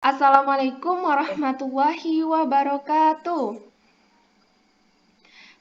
Assalamualaikum warahmatullahi wabarakatuh.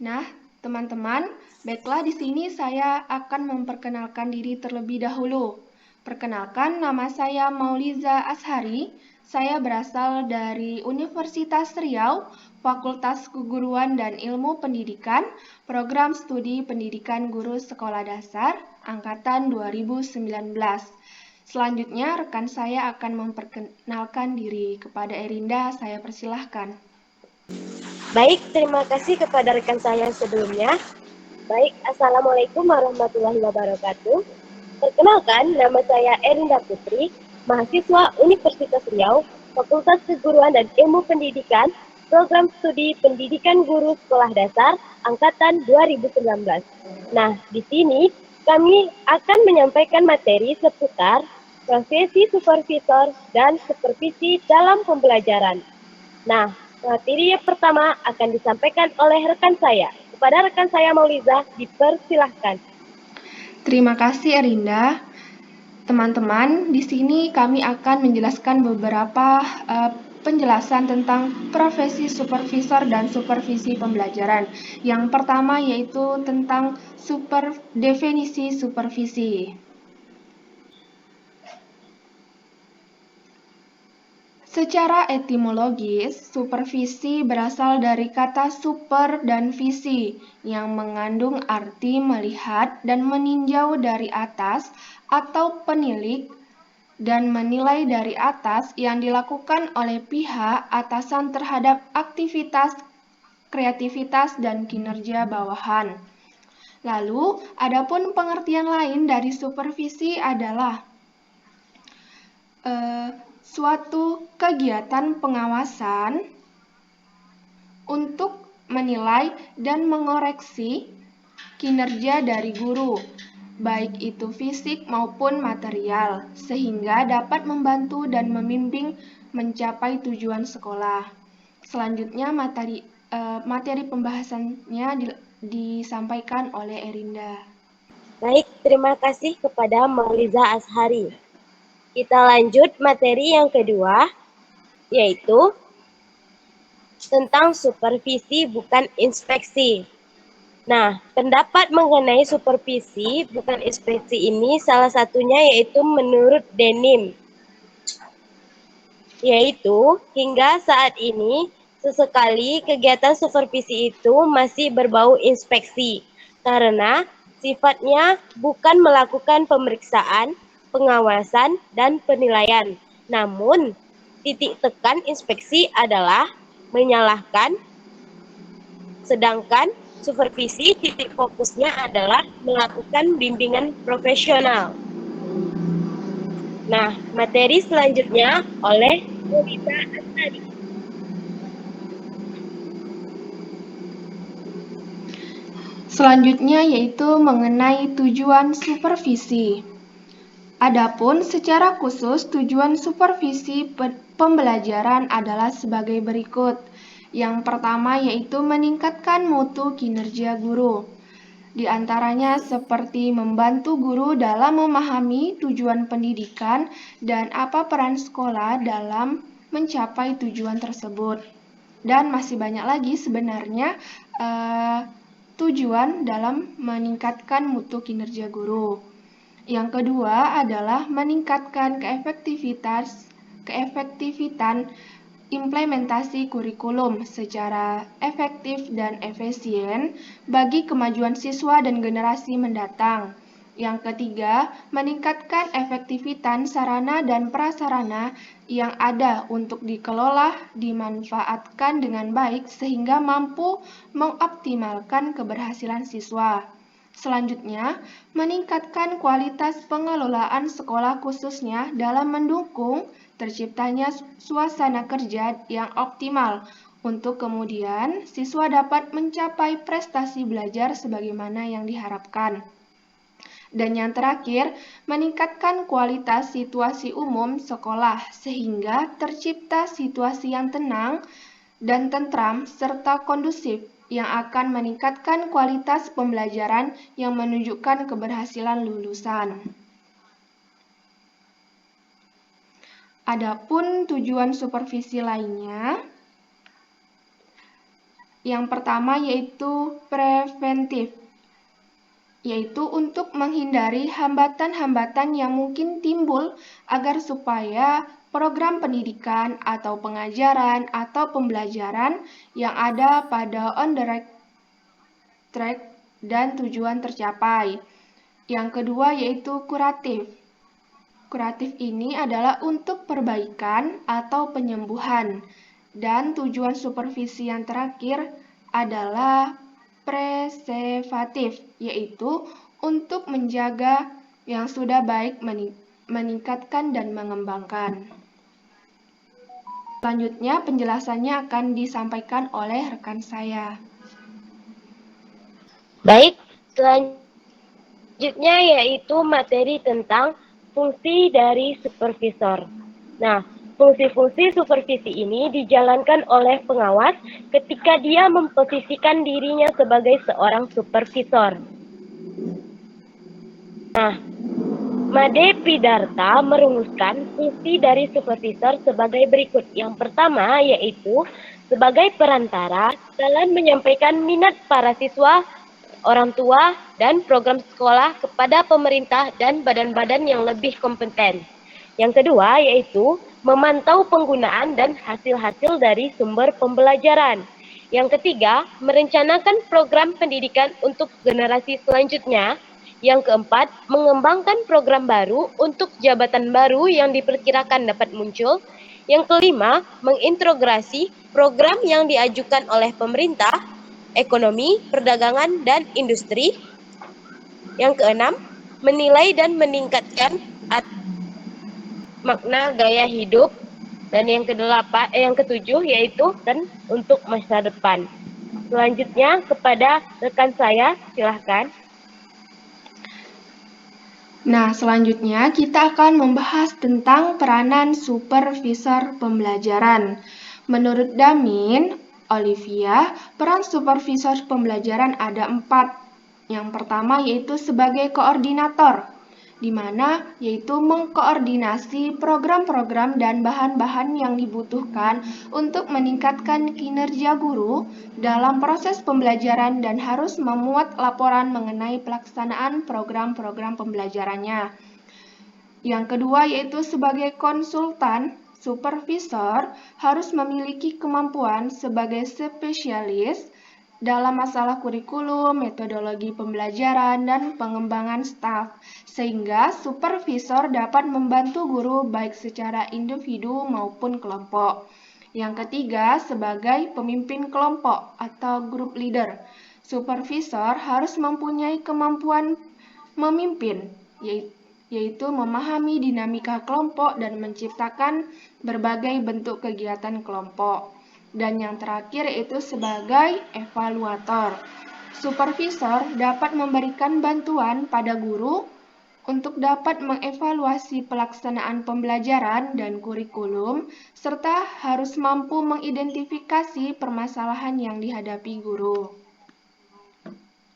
Nah, teman-teman, baiklah di sini saya akan memperkenalkan diri terlebih dahulu. Perkenalkan, nama saya Mauliza Ashari. Saya berasal dari Universitas Riau, Fakultas Keguruan dan Ilmu Pendidikan, Program Studi Pendidikan Guru Sekolah Dasar, Angkatan 2019. Selanjutnya, rekan saya akan memperkenalkan diri kepada Erinda. Saya persilahkan. Baik, terima kasih kepada rekan saya sebelumnya. Baik, Assalamualaikum warahmatullahi wabarakatuh. Perkenalkan, nama saya Erinda Putri, mahasiswa Universitas Riau, Fakultas Keguruan dan Ilmu Pendidikan, Program Studi Pendidikan Guru Sekolah Dasar, Angkatan 2019. Nah, di sini kami akan menyampaikan materi seputar profesi supervisor dan supervisi dalam pembelajaran. Nah, materi yang pertama akan disampaikan oleh rekan saya. Kepada rekan saya Mauliza, dipersilahkan. Terima kasih Erinda. Teman-teman, di sini kami akan menjelaskan beberapa penjelasan tentang profesi supervisor dan supervisi pembelajaran. Yang pertama yaitu tentang definisi supervisi. Secara etimologis, supervisi berasal dari kata super dan visi yang mengandung arti melihat dan meninjau dari atas atau penilik dan menilai dari atas yang dilakukan oleh pihak atasan terhadap aktivitas, kreativitas, dan kinerja bawahan. Lalu, adapun pengertian lain dari supervisi adalah suatu kegiatan pengawasan untuk menilai dan mengoreksi kinerja dari guru, baik itu fisik maupun material, sehingga dapat membantu dan membimbing mencapai tujuan sekolah. Selanjutnya materi pembahasannya disampaikan oleh Erinda. Baik, terima kasih kepada Mauliza Ashari. Kita lanjut materi yang kedua, yaitu tentang supervisi bukan inspeksi. Nah, pendapat mengenai supervisi bukan inspeksi ini salah satunya yaitu menurut Denim, yaitu hingga saat ini sesekali kegiatan supervisi itu masih berbau inspeksi karena sifatnya bukan melakukan pemeriksaan, pengawasan, dan penilaian. Namun, titik tekan inspeksi adalah menyalahkan, sedangkan supervisi titik fokusnya adalah melakukan bimbingan profesional. Nah, materi selanjutnya oleh Mauliza Ashari. Selanjutnya yaitu mengenai tujuan supervisi. Adapun secara khusus tujuan supervisi pembelajaran adalah sebagai berikut. Yang pertama yaitu meningkatkan mutu kinerja guru. Di antaranya seperti membantu guru dalam memahami tujuan pendidikan dan apa peran sekolah dalam mencapai tujuan tersebut. Dan masih banyak lagi sebenarnya tujuan dalam meningkatkan mutu kinerja guru. Yang kedua adalah meningkatkan keefektifan implementasi kurikulum secara efektif dan efisien bagi kemajuan siswa dan generasi mendatang. Yang ketiga, meningkatkan efektivitas sarana dan prasarana yang ada untuk dikelola, dimanfaatkan dengan baik sehingga mampu mengoptimalkan keberhasilan siswa. Selanjutnya, meningkatkan kualitas pengelolaan sekolah khususnya dalam mendukung terciptanya suasana kerja yang optimal untuk kemudian siswa dapat mencapai prestasi belajar sebagaimana yang diharapkan. Dan yang terakhir, meningkatkan kualitas situasi umum sekolah sehingga tercipta situasi yang tenang dan tentram serta kondusif yang akan meningkatkan kualitas pembelajaran yang menunjukkan keberhasilan lulusan. Adapun tujuan supervisi lainnya, yang pertama yaitu preventif, yaitu untuk menghindari hambatan-hambatan yang mungkin timbul agar supaya program pendidikan atau pengajaran atau pembelajaran yang ada pada on the right track dan tujuan tercapai. Yang kedua yaitu kuratif. Kuratif ini adalah untuk perbaikan atau penyembuhan. Dan tujuan supervisi yang terakhir adalah preservatif, yaitu untuk menjaga yang sudah baik, meningkatkan dan mengembangkan. Selanjutnya penjelasannya akan disampaikan oleh rekan saya. Baik, selanjutnya yaitu materi tentang fungsi dari supervisor. Nah, fungsi-fungsi supervisi ini dijalankan oleh pengawas ketika dia memposisikan dirinya sebagai seorang supervisor. Nah, Made Pidarta merumuskan fungsi dari supervisor sebagai berikut. Yang pertama yaitu sebagai perantara dalam menyampaikan minat para siswa, orang tua, dan program sekolah kepada pemerintah dan badan-badan yang lebih kompeten. Yang kedua yaitu memantau penggunaan dan hasil-hasil dari sumber pembelajaran. Yang ketiga, merencanakan program pendidikan untuk generasi selanjutnya. Yang keempat, mengembangkan program baru untuk jabatan baru yang diperkirakan dapat muncul. Yang kelima, mengintegrasi program yang diajukan oleh pemerintah, ekonomi, perdagangan, dan industri. Yang keenam, menilai dan meningkatkan makna gaya hidup. Dan yang ketujuh yaitu dan untuk masa depan. Selanjutnya kepada rekan saya, silahkan. Nah, selanjutnya kita akan membahas tentang peranan supervisor pembelajaran. Menurut Damin, Olivia, peran supervisor pembelajaran ada 4. Yang pertama yaitu sebagai koordinator, di mana yaitu mengkoordinasi program-program dan bahan-bahan yang dibutuhkan untuk meningkatkan kinerja guru dalam proses pembelajaran dan harus memuat laporan mengenai pelaksanaan program-program pembelajarannya. Yang kedua yaitu sebagai konsultan, supervisor harus memiliki kemampuan sebagai spesialis dalam masalah kurikulum, metodologi pembelajaran, dan pengembangan staf, sehingga supervisor dapat membantu guru baik secara individu maupun kelompok. Yang ketiga, sebagai pemimpin kelompok atau group leader, supervisor harus mempunyai kemampuan memimpin, yaitu memahami dinamika kelompok dan menciptakan berbagai bentuk kegiatan kelompok. Dan yang terakhir yaitu sebagai evaluator. Supervisor dapat memberikan bantuan pada guru untuk dapat mengevaluasi pelaksanaan pembelajaran dan kurikulum, serta harus mampu mengidentifikasi permasalahan yang dihadapi guru.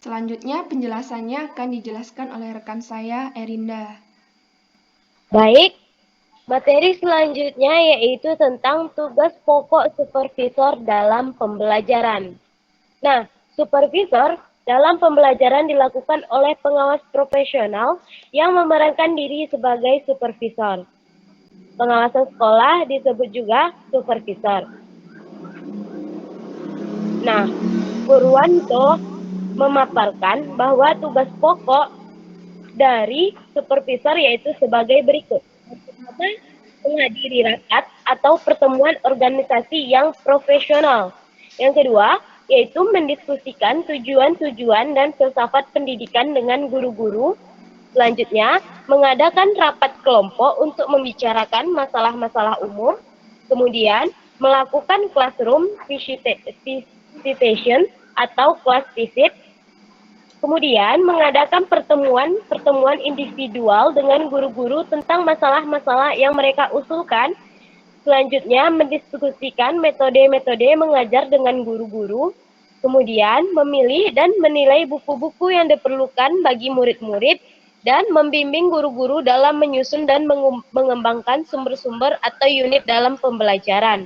Selanjutnya penjelasannya akan dijelaskan oleh rekan saya, Erinda. Baik, materi selanjutnya yaitu tentang tugas pokok supervisor dalam pembelajaran. Nah, supervisor dalam pembelajaran dilakukan oleh pengawas profesional yang memerankan diri sebagai supervisor. Pengawasan sekolah disebut juga supervisor. Nah, Purwanto memaparkan bahwa tugas pokok dari supervisor yaitu sebagai berikut. Pertama, menghadiri rapat atau pertemuan organisasi yang profesional. Yang kedua, yaitu mendiskusikan tujuan-tujuan dan filsafat pendidikan dengan guru-guru. Selanjutnya, mengadakan rapat kelompok untuk membicarakan masalah-masalah umum. Kemudian, melakukan classroom visitation atau class visit. Kemudian mengadakan pertemuan individual dengan guru-guru tentang masalah-masalah yang mereka usulkan. Selanjutnya mendiskusikan metode-metode mengajar dengan guru-guru. Kemudian memilih dan menilai buku-buku yang diperlukan bagi murid-murid. dan membimbing guru-guru dalam menyusun dan mengembangkan sumber-sumber atau unit dalam pembelajaran.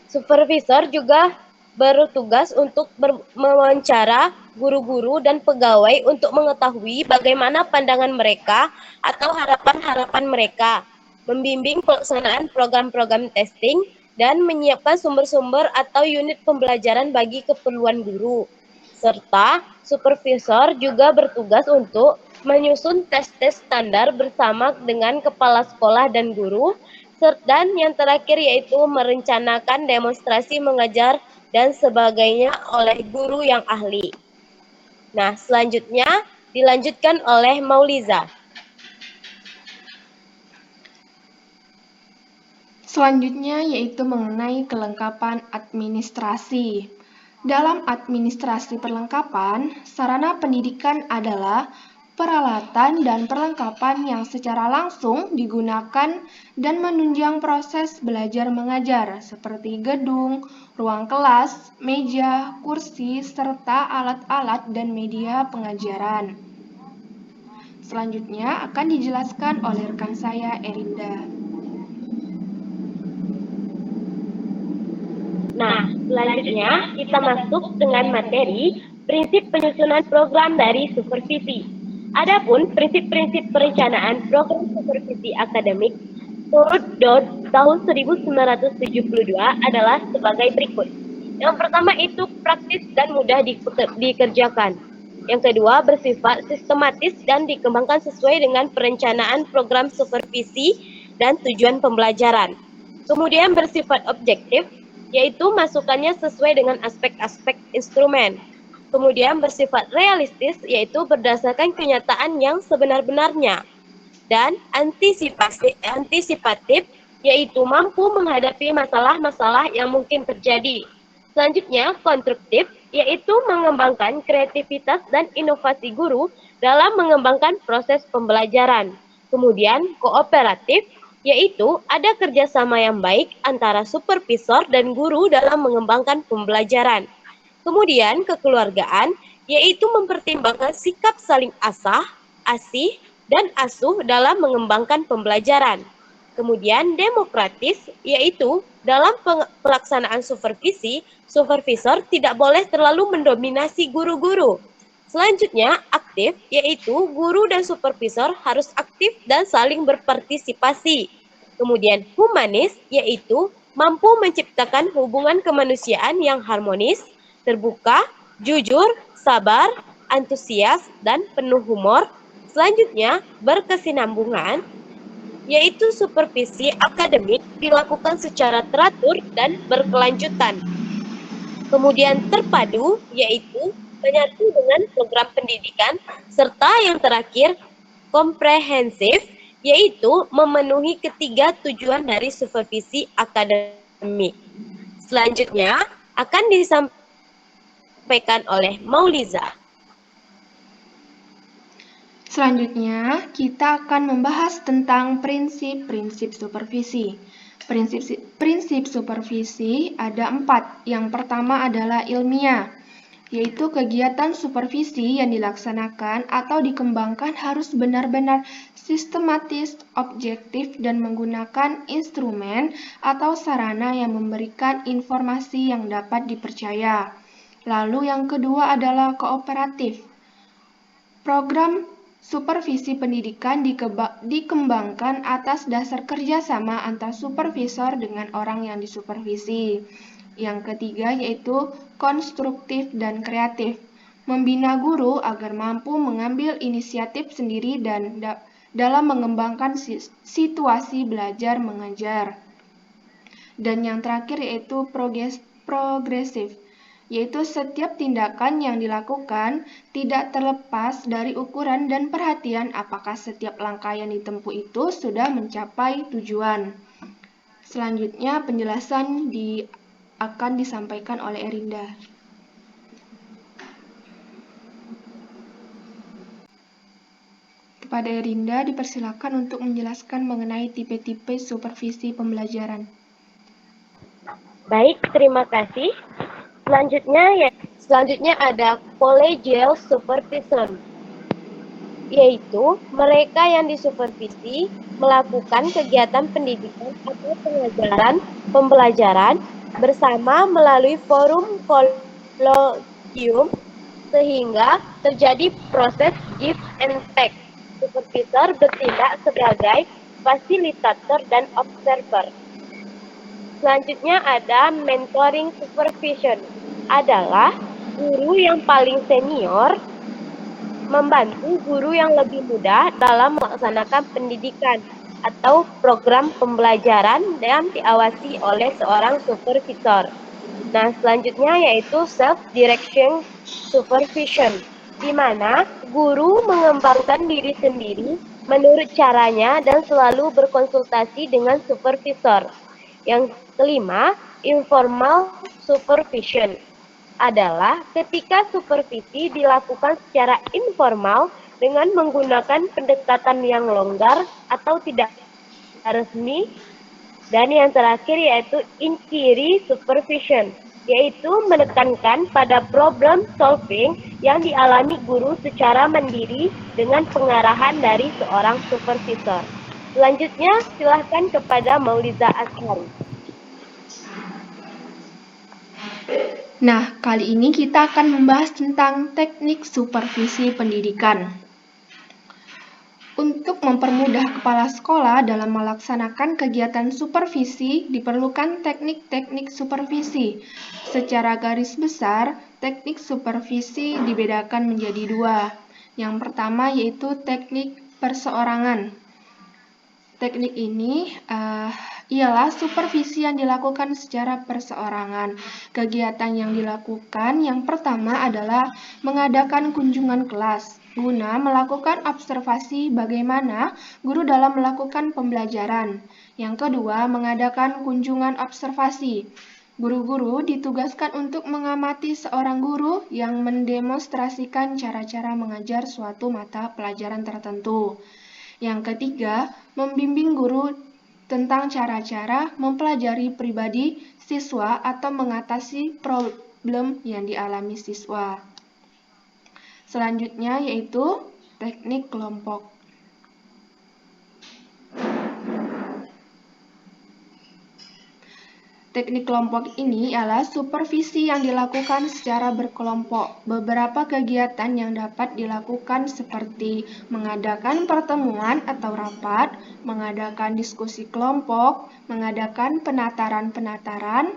Supervisor juga bertugas untuk mewawancara guru-guru dan pegawai untuk mengetahui bagaimana pandangan mereka atau harapan-harapan mereka, membimbing pelaksanaan program-program testing, dan menyiapkan sumber-sumber atau unit pembelajaran bagi keperluan guru. Serta supervisor juga bertugas untuk menyusun tes-tes standar bersama dengan kepala sekolah dan guru, dan yang terakhir yaitu merencanakan demonstrasi mengajar dan sebagainya oleh guru yang ahli. Nah, selanjutnya dilanjutkan oleh Mauliza. Selanjutnya yaitu mengenai kelengkapan administrasi. Dalam administrasi perlengkapan, sarana pendidikan adalah peralatan dan perlengkapan yang secara langsung digunakan dan menunjang proses belajar mengajar seperti gedung, ruang kelas, meja, kursi, serta alat-alat dan media pengajaran. Selanjutnya akan dijelaskan oleh rekan saya Erinda. Nah, selanjutnya kita masuk dengan materi prinsip penyusunan program dari supervisi. Adapun prinsip-prinsip perencanaan program supervisi akademik menurut DOD tahun 1972 adalah sebagai berikut. Yang pertama itu praktis dan mudah dikerjakan. Yang kedua bersifat sistematis dan dikembangkan sesuai dengan perencanaan program supervisi dan tujuan pembelajaran. Kemudian bersifat objektif, yaitu masukannya sesuai dengan aspek-aspek instrumen. Kemudian bersifat realistis, yaitu berdasarkan kenyataan yang sebenar-benarnya. Dan antisipatif, yaitu mampu menghadapi masalah-masalah yang mungkin terjadi. Selanjutnya, konstruktif, yaitu mengembangkan kreativitas dan inovasi guru dalam mengembangkan proses pembelajaran. Kemudian, kooperatif, yaitu ada kerjasama yang baik antara supervisor dan guru dalam mengembangkan pembelajaran. Kemudian kekeluargaan, yaitu mempertimbangkan sikap saling asih, dan asuh dalam mengembangkan pembelajaran. Kemudian demokratis, yaitu dalam pelaksanaan supervisi, supervisor tidak boleh terlalu mendominasi guru-guru. Selanjutnya, aktif, yaitu guru dan supervisor harus aktif dan saling berpartisipasi. Kemudian humanis, yaitu mampu menciptakan hubungan kemanusiaan yang harmonis, terbuka, jujur, sabar, antusias, dan penuh humor. Selanjutnya, berkesinambungan, yaitu supervisi akademik dilakukan secara teratur dan berkelanjutan. Kemudian terpadu, yaitu menyatu dengan program pendidikan, serta yang terakhir komprehensif, yaitu memenuhi ketiga tujuan dari supervisi akademik. Selanjutnya akan disampaikan oleh Mauliza. Selanjutnya, kita akan membahas tentang prinsip-prinsip supervisi. Prinsip supervisi ada 4. Yang pertama adalah ilmiah, yaitu kegiatan supervisi yang dilaksanakan atau dikembangkan harus benar-benar sistematis, objektif, dan menggunakan instrumen atau sarana yang memberikan informasi yang dapat dipercaya. Lalu yang kedua adalah kooperatif. Program supervisi pendidikan dikembangkan atas dasar kerjasama antar supervisor dengan orang yang disupervisi. Yang ketiga yaitu konstruktif dan kreatif, membina guru agar mampu mengambil inisiatif sendiri dan dalam mengembangkan situasi belajar mengajar. Dan yang terakhir yaitu progresif, yaitu setiap tindakan yang dilakukan tidak terlepas dari ukuran dan perhatian apakah setiap langkah yang ditempuh itu sudah mencapai tujuan. Selanjutnya penjelasan akan disampaikan oleh Erinda. Kepada Erinda dipersilakan untuk menjelaskan mengenai tipe-tipe supervisi pembelajaran. Baik, terima kasih. Selanjutnya ada collegial supervision. yaitu mereka yang disupervisi melakukan kegiatan pendidikan atau pengajaran pembelajaran bersama melalui forum kolokium sehingga terjadi proses give and take. Supervisor bertindak sebagai fasilitator dan observer. Selanjutnya ada mentoring supervision. Adalah guru yang paling senior membantu guru yang lebih muda dalam melaksanakan pendidikan atau program pembelajaran dan diawasi oleh seorang supervisor. Nah, selanjutnya yaitu self-direction supervision, di mana guru mengembangkan diri sendiri menurut caranya dan selalu berkonsultasi dengan supervisor. Yang kelima, informal supervision adalah ketika supervisi dilakukan secara informal dengan menggunakan pendekatan yang longgar atau tidak resmi. Dan yang terakhir yaitu inquiry supervision, yaitu menekankan pada problem solving yang dialami guru secara mandiri dengan pengarahan dari seorang supervisor. Selanjutnya, silahkan kepada Mauliza Ashari. Nah, kali ini kita akan membahas tentang teknik supervisi pendidikan. Untuk mempermudah kepala sekolah dalam melaksanakan kegiatan supervisi, diperlukan teknik-teknik supervisi. Secara garis besar, teknik supervisi dibedakan menjadi dua. Yang pertama yaitu teknik perseorangan. Teknik ini ialah supervisi yang dilakukan secara perseorangan. Kegiatan yang dilakukan yang pertama adalah mengadakan kunjungan kelas guna melakukan observasi bagaimana guru dalam melakukan pembelajaran. Yang kedua, mengadakan kunjungan observasi. Guru-guru ditugaskan untuk mengamati seorang guru yang mendemonstrasikan cara-cara mengajar suatu mata pelajaran tertentu. Yang ketiga, membimbing guru tentang cara-cara mempelajari pribadi siswa atau mengatasi problem yang dialami siswa. Selanjutnya yaitu teknik kelompok. Teknik kelompok ini adalah supervisi yang dilakukan secara berkelompok. Beberapa kegiatan yang dapat dilakukan seperti mengadakan pertemuan atau rapat, mengadakan diskusi kelompok, mengadakan penataran-penataran,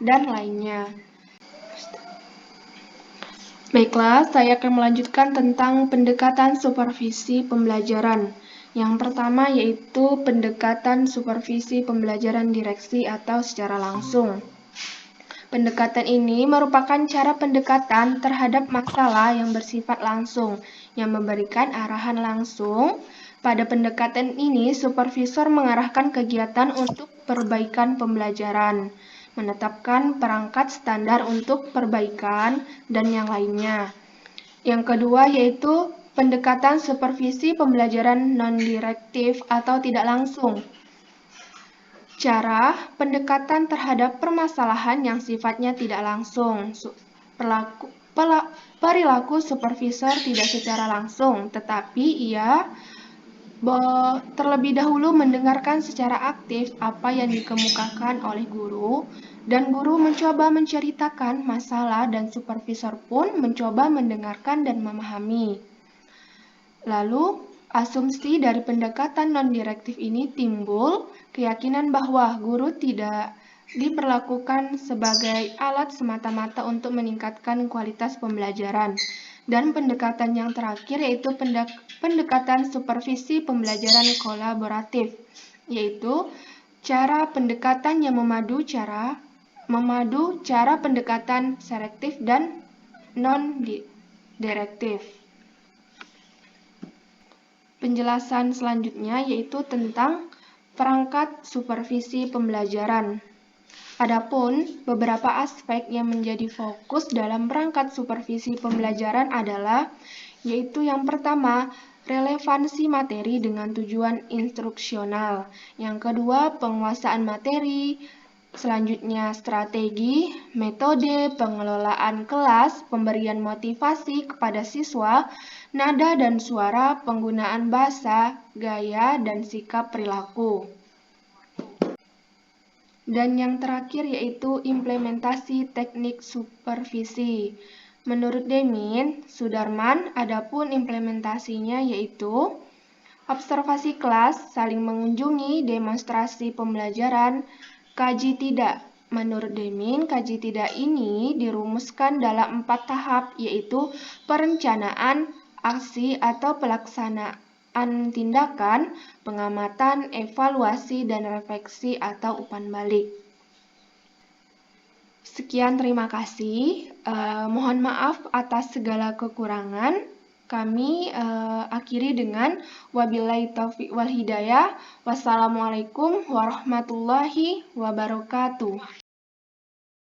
dan lainnya. Baiklah, saya akan melanjutkan tentang pendekatan supervisi pembelajaran. Yang pertama yaitu pendekatan supervisi pembelajaran direksi atau secara langsung. Pendekatan ini merupakan cara pendekatan terhadap masalah yang bersifat langsung, yang memberikan arahan langsung. Pada pendekatan ini, supervisor mengarahkan kegiatan untuk perbaikan pembelajaran, menetapkan perangkat standar untuk perbaikan, dan yang lainnya. Yang kedua yaitu pendekatan supervisi pembelajaran non-direktif atau tidak langsung. Cara pendekatan terhadap permasalahan yang sifatnya tidak langsung. Perilaku supervisor tidak secara langsung, tetapi ia terlebih dahulu mendengarkan secara aktif apa yang dikemukakan oleh guru, dan guru mencoba menceritakan masalah dan supervisor pun mencoba mendengarkan dan memahami. Lalu, asumsi dari pendekatan non-direktif ini timbul keyakinan bahwa guru tidak diperlakukan sebagai alat semata-mata untuk meningkatkan kualitas pembelajaran. Dan pendekatan yang terakhir yaitu pendekatan supervisi pembelajaran kolaboratif, yaitu cara pendekatan yang memadu cara pendekatan selektif dan non-direktif. Penjelasan selanjutnya yaitu tentang perangkat supervisi pembelajaran. Adapun beberapa aspek yang menjadi fokus dalam perangkat supervisi pembelajaran adalah yaitu yang pertama, relevansi materi dengan tujuan instruksional. Yang kedua, penguasaan materi. Selanjutnya, strategi, metode pengelolaan kelas, pemberian motivasi kepada siswa, nada dan suara, penggunaan bahasa, gaya, dan sikap perilaku. Dan yang terakhir yaitu implementasi teknik supervisi. Menurut Demin Sudarman, adapun implementasinya yaitu observasi kelas, saling mengunjungi, demonstrasi pembelajaran, kaji tidak. Menurut Demin, kaji tidak ini dirumuskan dalam 4 tahap, yaitu perencanaan, aksi atau pelaksanaan tindakan, pengamatan, evaluasi, dan refleksi atau umpan balik. Sekian, terima kasih. Mohon maaf atas segala kekurangan. Kami akhiri dengan wabillahi taufiq wal hidayah. Wassalamualaikum warahmatullahi wabarakatuh.